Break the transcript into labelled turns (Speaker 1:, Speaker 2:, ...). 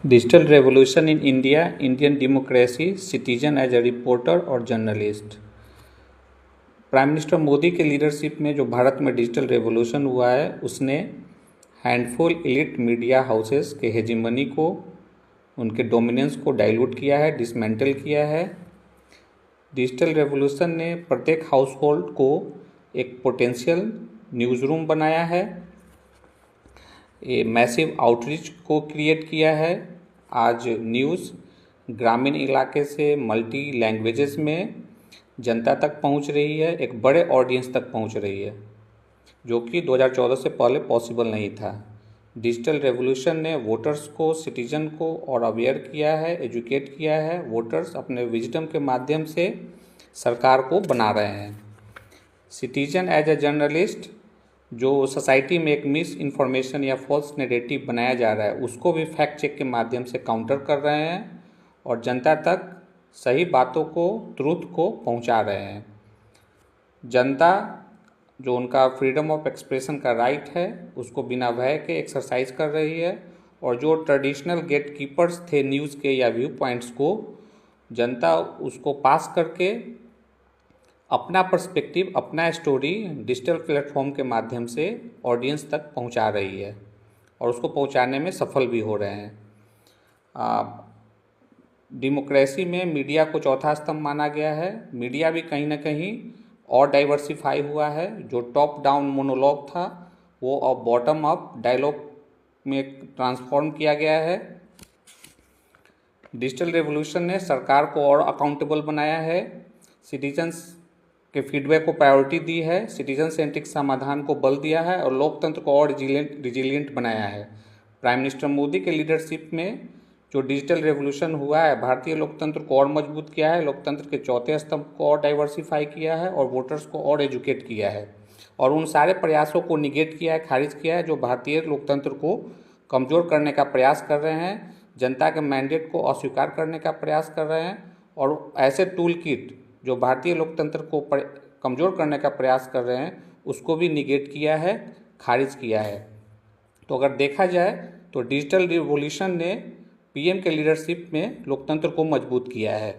Speaker 1: Digital revolution in India, Indian democracy, citizen as a reporter और journalist. Prime minister Modi के leadership में जो भारत में डिजिटल रेवोल्यूशन हुआ है, उसने हैंडफुल एलिट मीडिया हाउसेस के हेजिमनी को, उनके डोमिनेंस को डाइल्यूट किया है, डिसमेंटल किया है। डिजिटल रेवोल्यूशन ने प्रत्येक हाउस होल्ड को एक पोटेंशियल न्यूज़ रूम बनाया है, ये मैसिव आउटरीच को क्रिएट किया है। आज न्यूज़ ग्रामीण इलाके से मल्टी लैंग्वेजेस में जनता तक पहुंच रही है, एक बड़े ऑडियंस तक पहुंच रही है, जो कि 2014 से पहले पॉसिबल नहीं था। डिजिटल रेवोल्यूशन ने वोटर्स को, सिटीजन को और अवेयर किया है, एजुकेट किया है। वोटर्स अपने विजडम के माध्यम से सरकार को बना रहे हैं। सिटीजन एज ए जर्नलिस्ट, जो सोसाइटी में एक मिस इन्फॉर्मेशन या फॉल्स नैरेटिव बनाया जा रहा है, उसको भी फैक्ट चेक के माध्यम से काउंटर कर रहे हैं और जनता तक सही बातों को, ट्रूथ को पहुंचा रहे हैं। जनता जो उनका फ्रीडम ऑफ एक्सप्रेशन का राइट है, उसको बिना भय के एक्सरसाइज कर रही है, और जो ट्रेडिशनल गेट कीपर्स थे न्यूज़ के या व्यू पॉइंट्स को, जनता उसको पास करके अपना पर्सपेक्टिव, अपना स्टोरी डिजिटल प्लेटफॉर्म के माध्यम से ऑडियंस तक पहुंचा रही है और उसको पहुंचाने में सफल भी हो रहे हैं। डेमोक्रेसी में मीडिया को चौथा स्तंभ माना गया है। मीडिया भी कहीं ना कहीं और डाइवर्सिफाई हुआ है। जो टॉप डाउन मोनोलॉग था, वो अब बॉटम अप डायलॉग में ट्रांसफॉर्म किया गया है। डिजिटल रेवोल्यूशन ने सरकार को और अकाउंटेबल बनाया है, सिटीजन्स के फीडबैक को प्रायोरिटी दी है, सिटीजन सेंट्रिक समाधान को बल दिया है और लोकतंत्र को और रिजिलियंट बनाया है। प्राइम मिनिस्टर मोदी के लीडरशिप में जो डिजिटल रेवोल्यूशन हुआ है, भारतीय लोकतंत्र को और मजबूत किया है, लोकतंत्र के चौथे स्तंभ को और डाइवर्सिफाई किया है और वोटर्स को और एजुकेट किया है, और उन सारे प्रयासों को निगेट किया है, खारिज किया है, जो भारतीय लोकतंत्र को कमज़ोर करने का प्रयास कर रहे हैं, जनता के मैंडेट को अस्वीकार करने का प्रयास कर रहे हैं, और ऐसे टूल किट जो भारतीय लोकतंत्र को कमज़ोर करने का प्रयास कर रहे हैं, उसको भी निगेट किया है, खारिज किया है। तो अगर देखा जाए तो डिजिटल रिवॉल्यूशन ने पीएम के लीडरशिप में लोकतंत्र को मजबूत किया है।